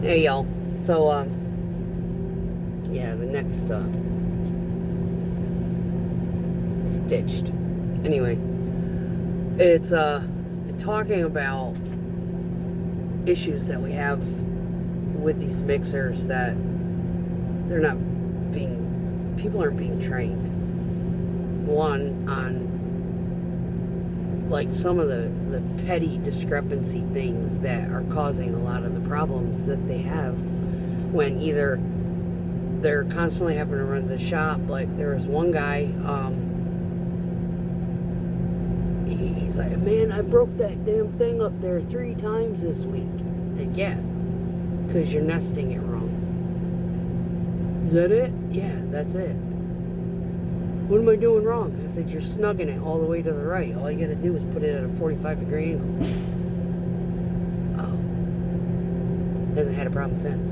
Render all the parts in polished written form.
Hey y'all. So yeah, the next stitched. Anyway, it's talking about issues that we have with these mixers, that they're not being, people aren't being trained. One, on like some of the petty discrepancy things that are causing a lot of the problems that they have, when either they're constantly having to run the shop. Like there was one guy, he's like, man, I broke that damn thing up there 3 times this week. And yeah, because you're nesting it wrong. Is that it? Yeah, that's it. What am I doing wrong? I said, you're snugging it all the way to the right. All you gotta do is put it at a 45-degree angle. Oh. Hasn't had a problem since.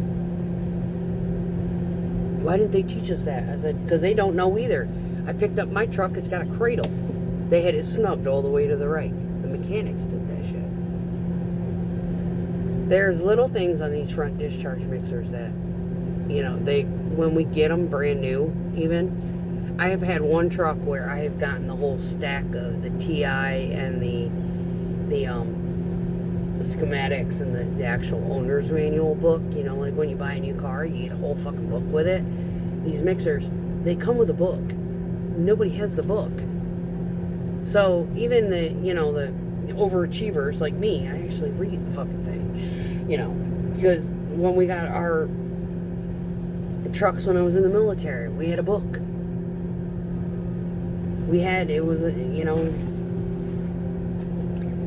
Why didn't they teach us that? I said, because they don't know either. I picked up my truck, it's got a cradle. They had it snugged all the way to the right. The mechanics did that shit. There's little things on these front discharge mixers that, you know, when we get them brand new, even, I have had one truck where I have gotten the whole stack of the TI and the schematics and the actual owner's manual book. You know, like when you buy a new car, you get a whole fucking book with it. These mixers, they come with a book. Nobody has the book. So even the overachievers like me, I actually read the fucking thing. You know, because when we got our trucks when I was in the military, we had a book. It was a,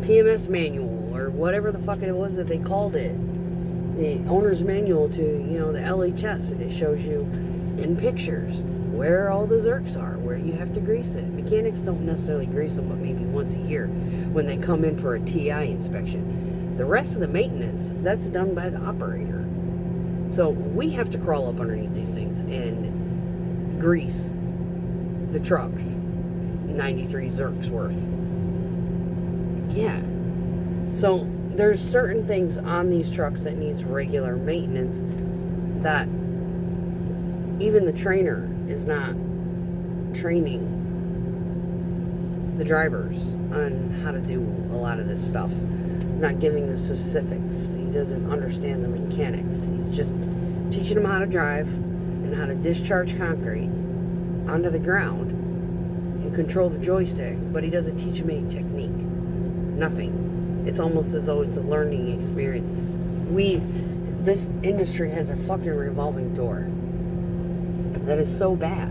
PMS manual or whatever the fuck it was that they called it. The owner's manual to, the LHS, and it shows you in pictures where all the zerks are, where you have to grease it. Mechanics don't necessarily grease them, but maybe once a year when they come in for a TI inspection. The rest of the maintenance, that's done by the operator. So we have to crawl up underneath these things and grease the trucks. 93 zerks worth. Yeah. So there's certain things on these trucks that needs regular maintenance that even the trainer is not training the drivers on how to do a lot of this stuff. He's not giving the specifics. He doesn't understand the mechanics. He's just teaching them how to drive and how to discharge concrete onto the ground and control the joystick, but he doesn't teach them any technique. Nothing. It's almost as though it's a learning experience. This industry has a fucking revolving door. That is so bad.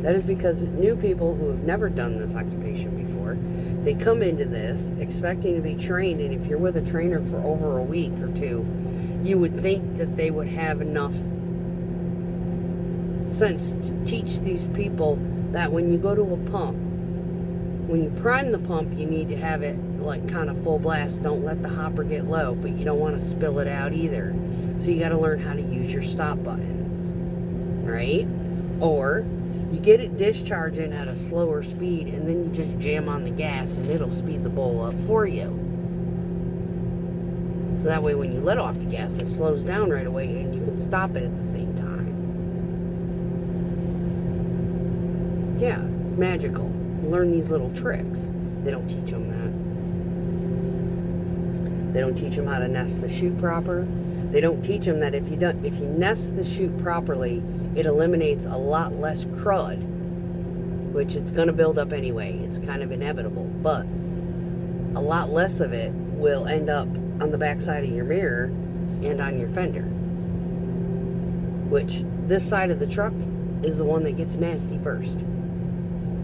That is because new people who have never done this occupation before, they come into this expecting to be trained, and if you're with a trainer for over a week or two, you would think that they would have enough sense to teach these people that when you go to a pump, when you prime the pump, you need to have it like kind of full blast. Don't let the hopper get low, but you don't want to spill it out either. So you got to learn how to use your stop button, right? Or you get it discharging at a slower speed, and then you just jam on the gas and it'll speed the bowl up for you. So that way when you let off the gas, it slows down right away and you can stop it at the same time. Yeah, it's magical. Learn these little tricks. They don't teach them that. They don't teach them how to nest the chute proper. They don't teach them that if you nest the chute properly, it eliminates a lot less crud, which it's going to build up anyway. It's kind of inevitable, but a lot less of it will end up on the back side of your mirror and on your fender, which this side of the truck is the one that gets nasty first.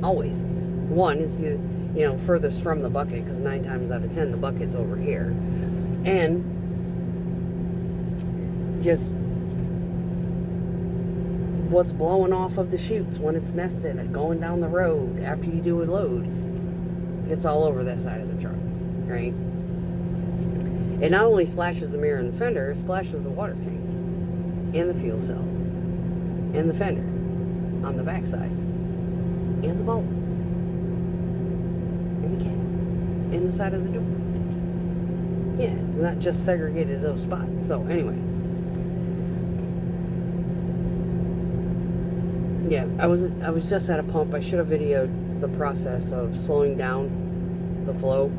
Always. One is furthest from the bucket, because 9 times out of 10 the bucket's over here. And just what's blowing off of the chutes when it's nested and going down the road after you do a load, it's all over that side of the truck, right? It not only splashes the mirror and the fender, it splashes the water tank and the fuel cell and the fender on the backside and the bowl and the cab and the side of the door. Yeah, it's not just segregated those spots. So anyway, Yeah, I was just at a pump. I should have videoed the process of slowing down the flow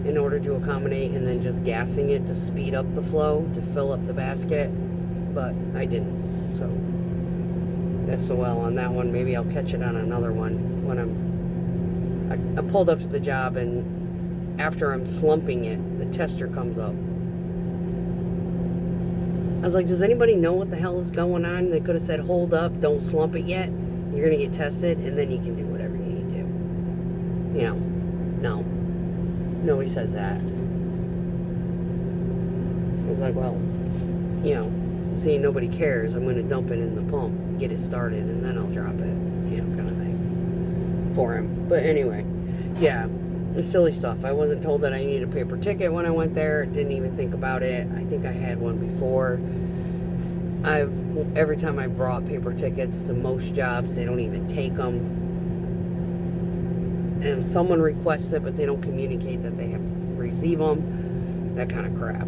in order to accommodate, and then just gassing it to speed up the flow to fill up the basket, but I didn't. So SOL on that one. Maybe I'll catch it on another one when I pulled up to the job, and after I'm slumping it, the tester comes up. I was like, does anybody know what the hell is going on? They could have said, hold up, don't slump it yet. You're going to get tested, and then you can do whatever you need to. You know, no. Nobody says that. It's like, well, you know, seeing nobody cares, I'm going to dump it in the pump, get it started, and then I'll drop it, you know, kind of thing for him. But anyway, yeah, it's silly stuff. I wasn't told that I needed a paper ticket when I went there. Didn't even think about it. I think I had one before. Every time I brought paper tickets to most jobs, they don't even take them. And if someone requests it, but they don't communicate that they have received them, that kind of crap.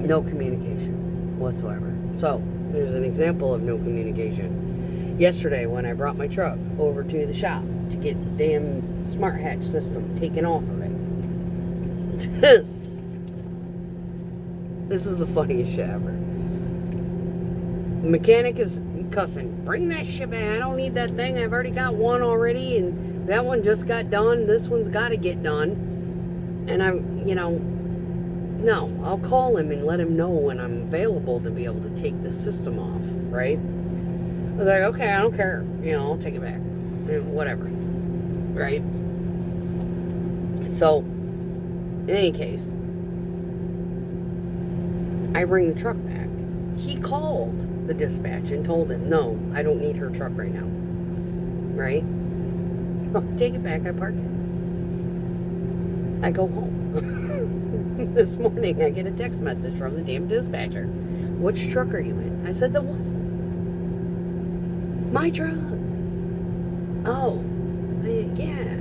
No communication whatsoever. So, there's an example of no communication. Yesterday, when I brought my truck over to the shop to get the damn Smart Hatch system taken off of it. This is the funniest shit ever. The mechanic is cussing. Bring that shit back. I don't need that thing. I've already got one already, and that one just got done. This one's got to get done. And no, I'll call him and let him know when I'm available to be able to take the system off, right? I was like, okay, I don't care. I'll take it back. Whatever. Right? So, in any case, I bring the truck back. He called the dispatch and told him, no, I don't need her truck right now. Right? Take it back, I park it. I go home. This morning, I get a text message from the damn dispatcher. Which truck are you in? I said, the one. My truck. Oh, yeah.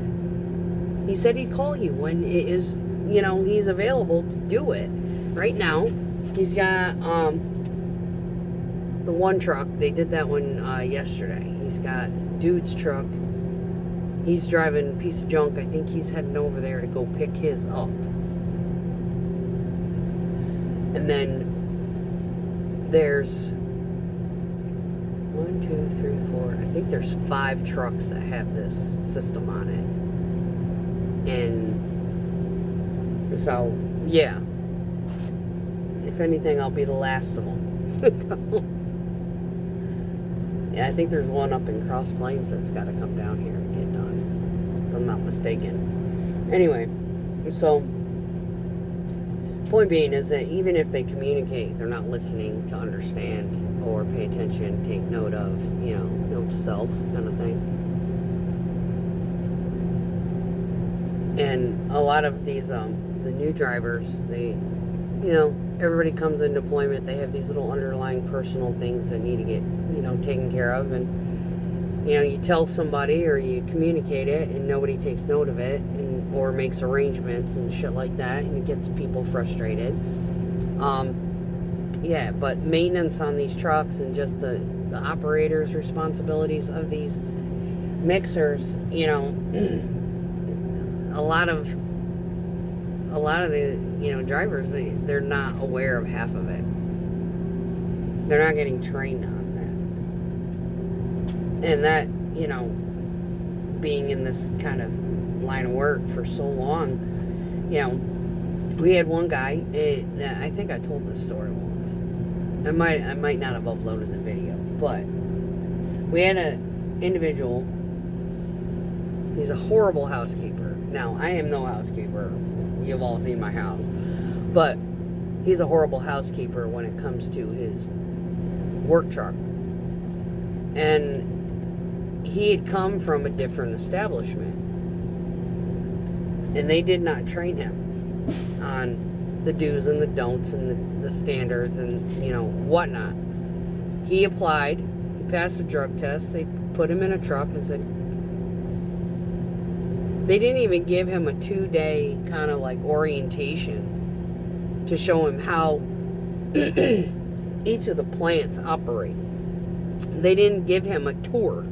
He said he'd call you when it is, he's available to do it. Right now, he's got the one truck. They did that one yesterday. He's got dude's truck. He's driving a piece of junk. I think he's heading over there to go pick his up. And then there's 1, 2, 3, 4. I think there's 5 trucks that have this system on it. And so, yeah. If anything, I'll be the last of them. Yeah, I think there's one up in Cross Plains that's got to come down here to get done, if I'm not mistaken. Anyway, so point being is that even if they communicate, they're not listening to understand or pay attention, take note of, note to self kind of thing. And a lot of these, the new drivers, they, everybody comes in deployment, they have these little underlying personal things that need to get, taken care of. And, you tell somebody or you communicate it and nobody takes note of it or makes arrangements and shit like that, and it gets people frustrated. Yeah, but maintenance on these trucks and just the operators' responsibilities of these mixers, a lot of the drivers, they're not aware of half of it. They're not getting trained on that. And that, being in this kind of line of work for so long, we had one guy, I think I told this story once. I might not have uploaded the video, but we had an individual. He's a horrible housekeeper. Now, I am no housekeeper. You've all seen my house. But he's a horrible housekeeper when it comes to his work truck. And he had come from a different establishment. And they did not train him on the do's and the don'ts and the standards and, whatnot. He applied. He passed the drug test. They put him in a truck and said, they didn't even give him a 2-day kind of like orientation to show him how each of the plants operate. They didn't give him a tour.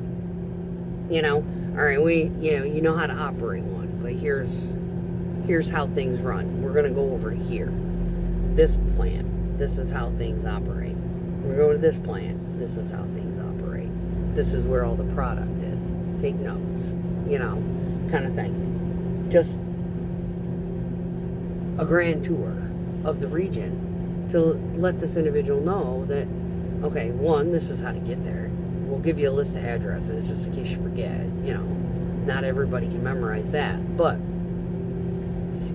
You know, all right, you know how to operate one, but here's how things run. We're gonna go over to here. This plant, this is how things operate. We're going to this plant. This is how things operate. This is where all the product is. Take notes, you know, kind of thing. Just a grand tour of the region to let this individual know that, okay, one, this is how to get there. We'll give you a list of addresses just in case you forget. You know, not everybody can memorize that, but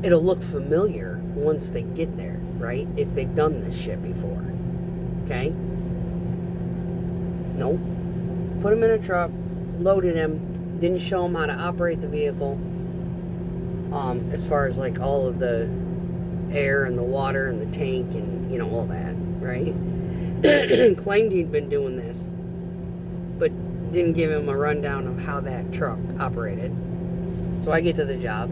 it'll look familiar once they get there, right? If they've done this shit before. Okay? Nope. Put him in a truck, loaded him, didn't show him how to operate the vehicle. As far as like all of the air and the water and the tank and, you know, all that, right? Claimed he'd been doing this, but didn't give him a rundown of how that truck operated. So I get to the job.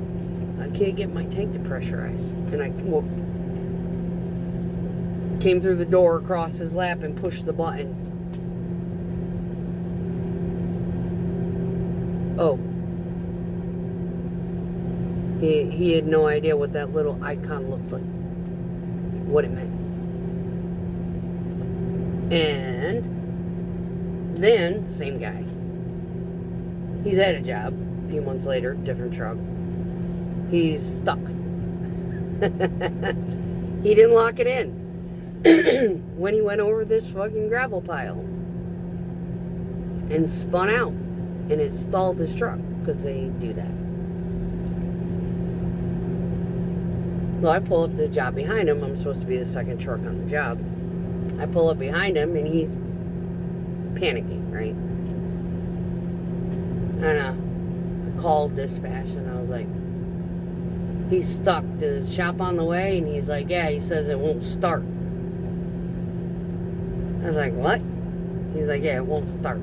I can't get my tank to pressurize. And I came through the door, across his lap, and pushed the button. Oh. He had no idea what that little icon looked like. What it meant. And then, same guy. He's at a job. A few months later, different truck. He's stuck. He didn't lock it in when he went over this fucking gravel pile and spun out, and it stalled his truck because they do that. Well, I pull up to the job behind him. I'm supposed to be the second truck on the job. I pull up behind him and he's panicking, right? And I called dispatch and I was like, he's stuck. Is his shop on the way? And he's like, yeah, he says it won't start. I was like, what? He's like, yeah, it won't start.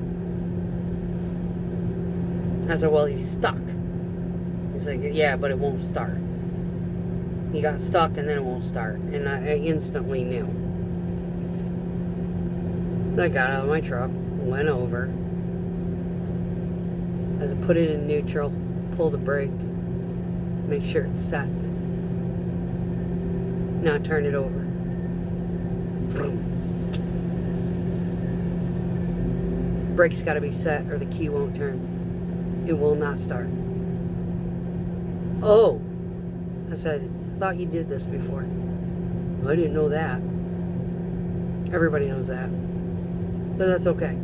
I said, well, he's stuck. He's like, yeah, but it won't start. He got stuck and then it won't start. And I instantly knew. I got out of my truck, went over. I put it in neutral, pull the brake, make sure it's set. Now turn it over. Vroom. Brake's got to be set or the key won't turn. It will not start. Oh, I said, I thought you did this before. Well, I didn't know that. Everybody knows that. But that's okay.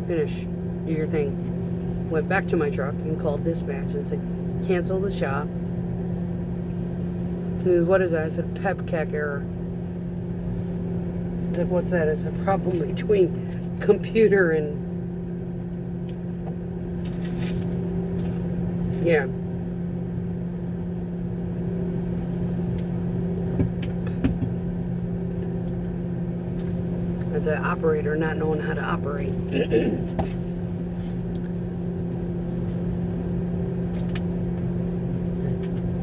Finish. Do your thing. Went back to my truck and called dispatch and said, cancel the shop. He goes, what is that? I said, PEPCAC error. I said, what's that? It's a problem between computer and... Yeah. As an operator not knowing how to operate.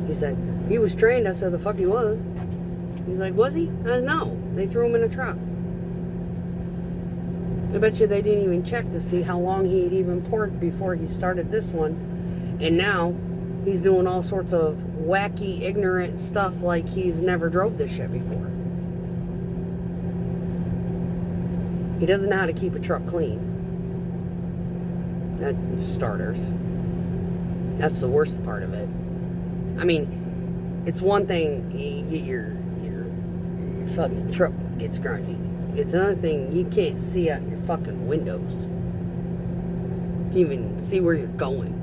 He said, he was trained. I said, the fuck he was. He's like, was he? I said, no. They threw him in a truck. I bet you they didn't even check to see how long he had even poured before he started this one. And now he's doing all sorts of wacky, ignorant stuff like he's never drove this shit before. He doesn't know how to keep a truck clean. That's starters. That's the worst part of it. I mean, it's one thing you get your fucking truck gets grungy. It's another thing you can't see out your fucking windows. You can't even see where you're going.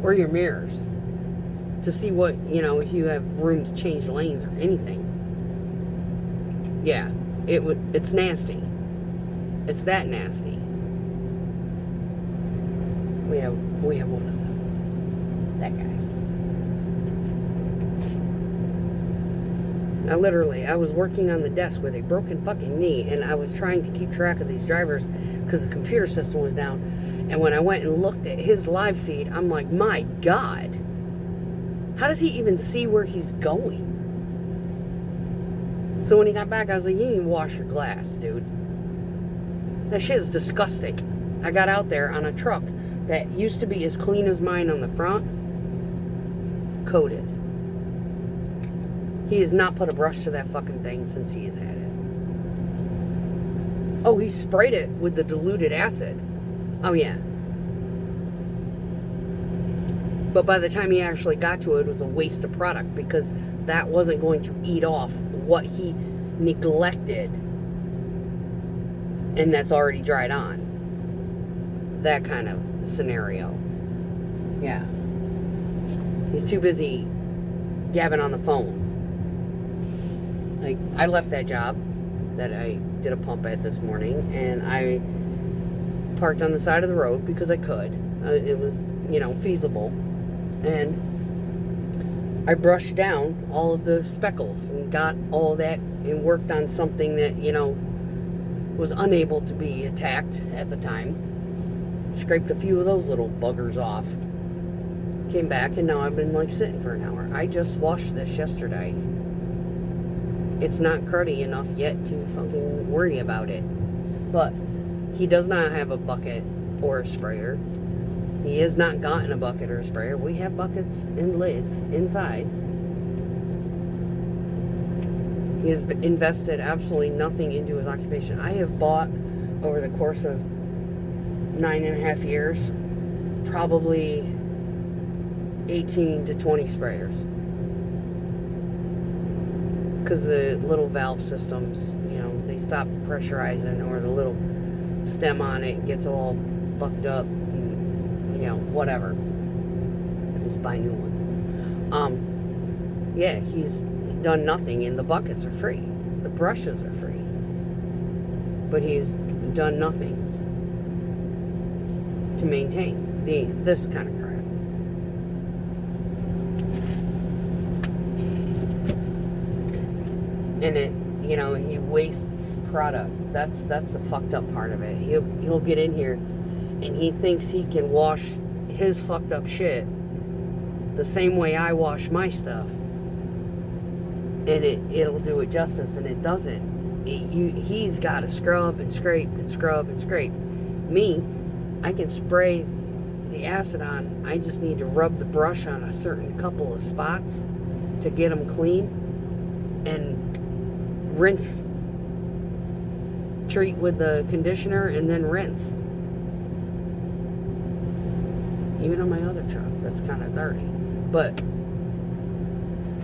Or your mirrors. To see what, you know, if you have room to change lanes or anything. Yeah, it's nasty. It's that nasty. We have one of those. That guy. I was working on the desk with a broken fucking knee, and I was trying to keep track of these drivers because the computer system was down. And when I went and looked at his live feed, I'm like, my God, how does he even see where he's going? So when he got back, I was like, you need to wash your glass, dude. That shit is disgusting. I got out there on a truck that used to be as clean as mine on the front, coated. He has not put a brush to that fucking thing since he has had it. Oh, he sprayed it with the diluted acid. Oh, yeah. But by the time he actually got to it, it was a waste of product because that wasn't going to eat off what he neglected. And that's already dried on. That kind of scenario. Yeah. He's too busy gabbing on the phone. Like, I left that job that I did a pump at this morning, and I parked on the side of the road because I could. It was, feasible. And I brushed down all of the speckles and got all that and worked on something that, was unable to be attacked at the time. Scraped a few of those little buggers off. Came back, and now I've been sitting for an hour. I just washed this yesterday. It's not cruddy enough yet to fucking worry about it. But he does not have a bucket or a sprayer. He has not gotten a bucket or a sprayer. We have buckets and lids inside. He has invested absolutely nothing into his occupation. I have bought, over the course of 9.5 years, probably 18 to 20 sprayers. Because the little valve systems, they stop pressurizing, or the little stem on it gets all fucked up, and, whatever. Just buy new ones. Yeah, he's done nothing, and the buckets are free. The brushes are free. But he's done nothing to maintain this kind of crap. And it, he wastes product. That's the fucked up part of it. He'll get in here and he thinks he can wash his fucked up shit the same way I wash my stuff, and it'll do it justice, and it doesn't. He's got to scrub and scrape and scrub and scrape. Me, I can spray the acid on. I just need to rub the brush on a certain couple of spots to get them clean, and rinse, treat with the conditioner, and then rinse. Even on my other truck, that's kind of dirty. But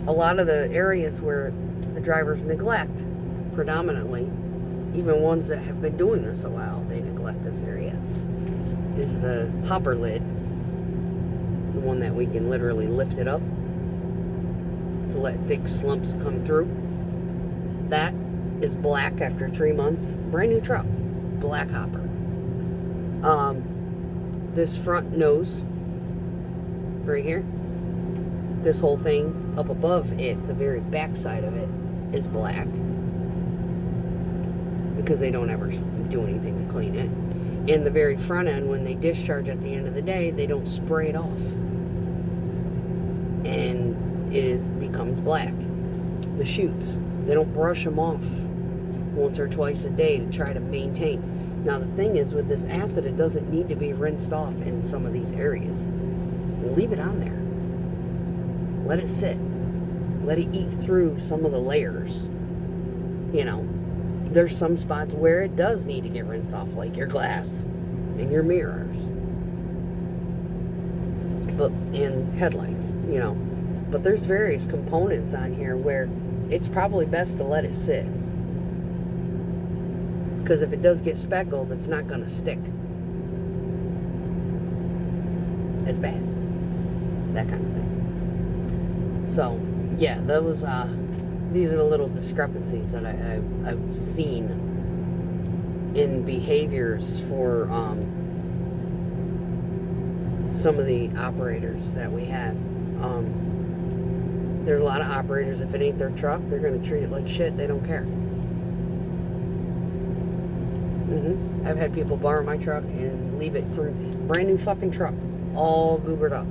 a lot of the areas where the drivers neglect, predominantly, even ones that have been doing this a while, they neglect this area, is the hopper lid, the one that we can literally lift it up to let thick slumps come through. That is black after 3 months. Brand new truck. Black hopper. This front nose, right here, this whole thing up above it, the very back side of it, is black. Because they don't ever do anything to clean it. And the very front end, when they discharge at the end of the day, they don't spray it off. And it becomes black. The chutes, they don't brush them off once or twice a day to try to maintain. Now the thing is, with this acid, it doesn't need to be rinsed off in some of these areas. Leave it on there. Let it sit. Let it eat through some of the layers. There's some spots where it does need to get rinsed off, like your glass and your mirrors. And headlights, But there's various components on here where it's probably best to let it sit. Because if it does get speckled, it's not going to stick as bad. That kind of thing. So, yeah, these are the little discrepancies that I've seen in behaviors for some of the operators that we have. There's a lot of operators, if it ain't their truck, they're going to treat it like shit. They don't care. I've had people borrow my truck and leave it for brand new fucking truck, all goobered up.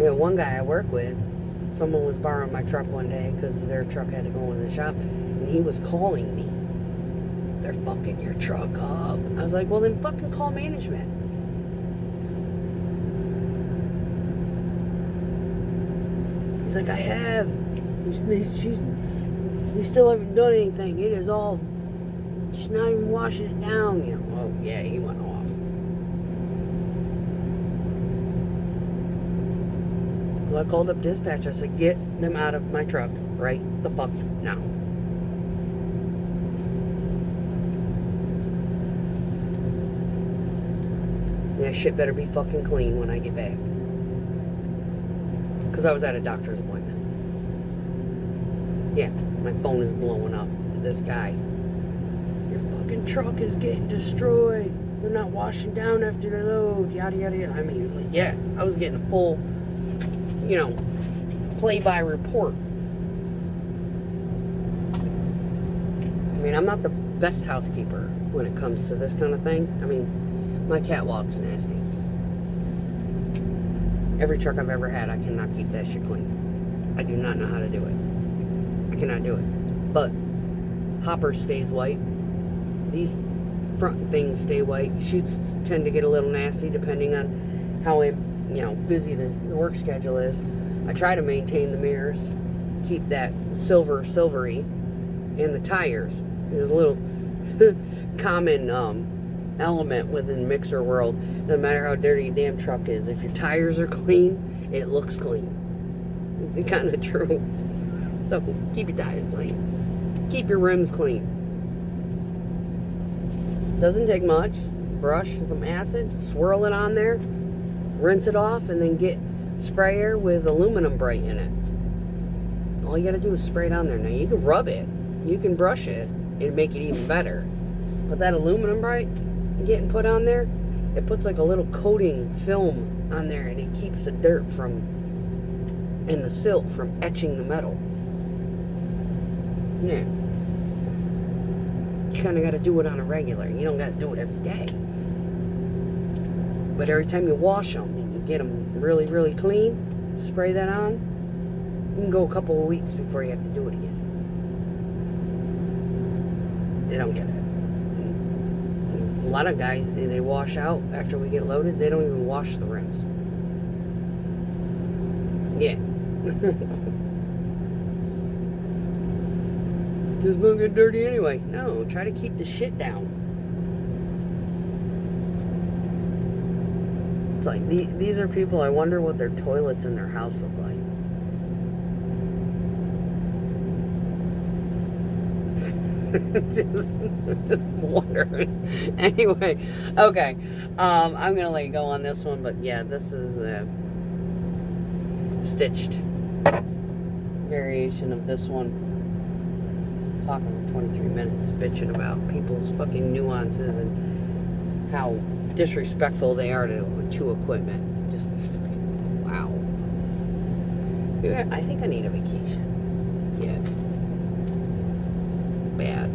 Yeah, one guy I work with, someone was borrowing my truck one day because their truck had to go in the shop, and he was calling me. They're fucking your truck up. I was like, well, then fucking call management. He's like, I have. We still haven't done anything. It is all. She's not even washing it down. You know. Oh yeah, he went off. Well, I called up dispatch. I said, get them out of my truck right the fuck now. Yeah, shit better be fucking clean when I get back. Because I was at a doctor's appointment. Yeah, my phone is blowing up. This guy. Your fucking truck is getting destroyed. They're not washing down after they load. Yada, yada, yada. I mean, like, yeah, I was getting a full, you know, play-by report. I mean, I'm not the best housekeeper when it comes to this kind of thing. I mean, my catwalk's nasty. Every truck I've ever had, I cannot keep that shit clean. I do not know how to do it. I cannot do it. But hopper stays white. These front things stay white. Chutes tend to get a little nasty depending on how busy the work schedule is. I try to maintain the mirrors, keep that silvery, and the tires. There's a little common element within mixer world. No matter how dirty a damn truck is, if your tires are clean, it looks clean. It's kind of true. So keep your tires clean. Keep your rims clean. Doesn't take much. Brush some acid, swirl it on there, rinse it off, and then get sprayer with aluminum bright in it. All you gotta do is spray it on there. Now you can rub it, you can brush it, and make it even better. But that aluminum bright getting put on there, it puts like a little coating film on there, and it keeps the dirt from and the silt from etching the metal. Yeah. You kind of got to do it on a regular. You don't got to do it every day. But every time you wash them and you get them really, really clean, spray that on, you can go a couple of weeks before you have to do it again. They don't get it. A lot of guys, they wash out after we get loaded. They don't even wash the rims. Yeah. It's gonna get dirty anyway. No, try to keep the shit down. It's like, these are people, I wonder what their toilets in their house look like. just wondering. Anyway, okay. I'm gonna let you go on this one, but yeah, this is a stitched variation of this one. Talking for 23 minutes, bitching about people's fucking nuances and how disrespectful they are to equipment. Just fucking, wow. I think I need a vacation. Yeah. Bad.